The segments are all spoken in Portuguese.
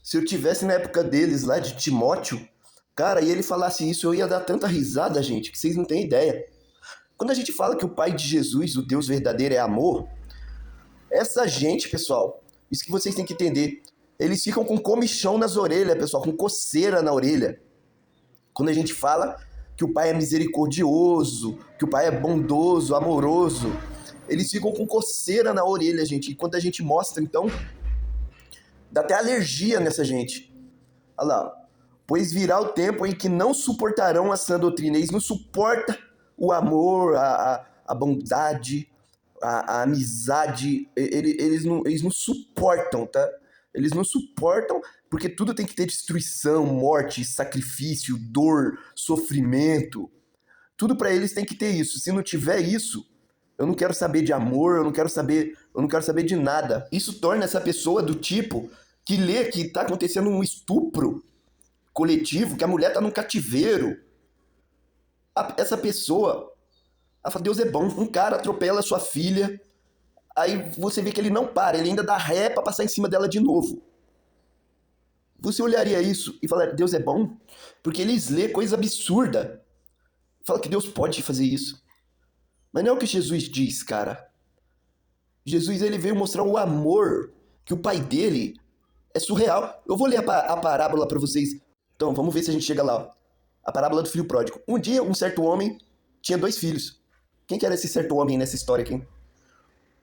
Se eu tivesse na época deles lá, de Timóteo, cara, e ele falasse isso, eu ia dar tanta risada, gente, que vocês não têm ideia. Quando a gente fala que o Pai de Jesus, o Deus verdadeiro, é amor, essa gente, pessoal, isso que vocês têm que entender, eles ficam com comichão nas orelhas, pessoal, com coceira na orelha. Quando a gente fala que o Pai é misericordioso, que o Pai é bondoso, amoroso, eles ficam com coceira na orelha, gente. E quando a gente mostra, então, dá até alergia nessa gente. Olha lá. Pois virá o tempo em que não suportarão a sã doutrina. Eles não suportam o amor, a bondade, a amizade. Eles não suportam, tá? Eles não suportam porque tudo tem que ter destruição, morte, sacrifício, dor, sofrimento. Tudo para eles tem que ter isso. Se não tiver isso, eu não quero saber de amor, eu não quero saber de nada. Isso torna essa pessoa do tipo que lê que tá acontecendo um estupro coletivo, que a mulher tá num cativeiro. Essa pessoa, ela fala, Deus é bom. Um cara atropela sua filha, aí você vê que ele não para, ele ainda dá ré pra passar em cima dela de novo. Você olharia isso e falaria, Deus é bom? Porque eles lê coisa absurda. Fala que Deus pode fazer isso. Mas não é o que Jesus diz, cara. Jesus, ele veio mostrar o amor, que o pai dele é surreal. Eu vou ler a parábola pra vocês. Então, vamos ver se a gente chega lá. Ó. A parábola do filho pródigo. Um dia, um certo homem tinha 2 filhos. Quem que era esse certo homem nessa história aqui?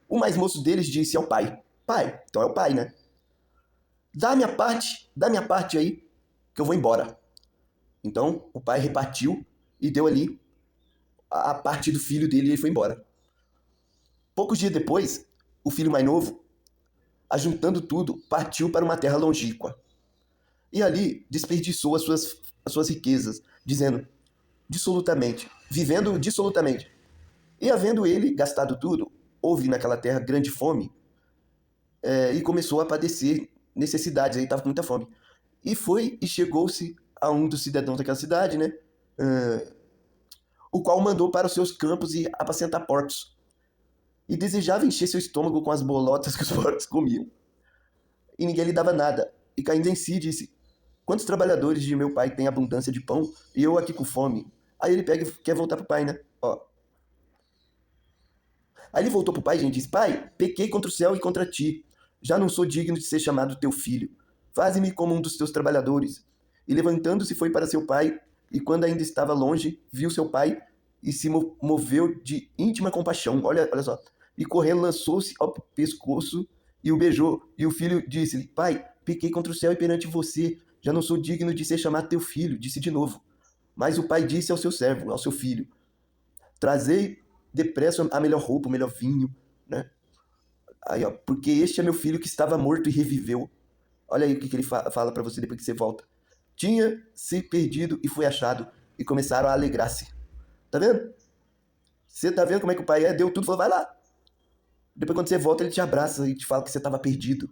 O mais moço deles disse ao pai. Pai, então é o pai, né? Dá minha parte aí, que eu vou embora. Então, o pai repartiu e deu ali a parte do filho dele e ele foi embora. Poucos dias depois, o filho mais novo, ajuntando tudo, partiu para uma terra longínqua. E ali desperdiçou as suas riquezas, dizendo dissolutamente, vivendo dissolutamente. E havendo ele gastado tudo, houve naquela terra grande fome e começou a padecer necessidades, ele estava com muita fome. E foi e chegou-se a um dos cidadãos daquela cidade, né? O qual mandou para os seus campos e apacentar porcos. E desejava encher seu estômago com as bolotas que os porcos comiam. E ninguém lhe dava nada. E caindo em si, disse, quantos trabalhadores de meu pai têm abundância de pão e eu aqui com fome? Aí ele pega e quer voltar pro pai, né? Ó. Aí ele voltou pro pai, gente, e disse, pai, pequei contra o céu e contra ti. Já não sou digno de ser chamado teu filho. Faze-me como um dos teus trabalhadores. E levantando-se foi para seu pai, e quando ainda estava longe, viu seu pai e se moveu de íntima compaixão. Olha só. E correndo lançou-se ao pescoço e o beijou. E o filho disse-lhe, pai, pequei contra o céu e perante você. Já não sou digno de ser chamado teu filho. Disse de novo. Mas o pai disse ao seu servo, ao seu filho, trazei depressa a melhor roupa, o melhor vinho, né? Aí, ó, porque este é meu filho que estava morto e reviveu. Olha aí o que ele fala para você depois que você volta. Tinha se perdido e foi achado. E começaram a alegrar-se. Tá vendo? Você tá vendo como é que o pai é? Deu tudo, falou, vai lá. Depois quando você volta, ele te abraça e te fala que você estava perdido.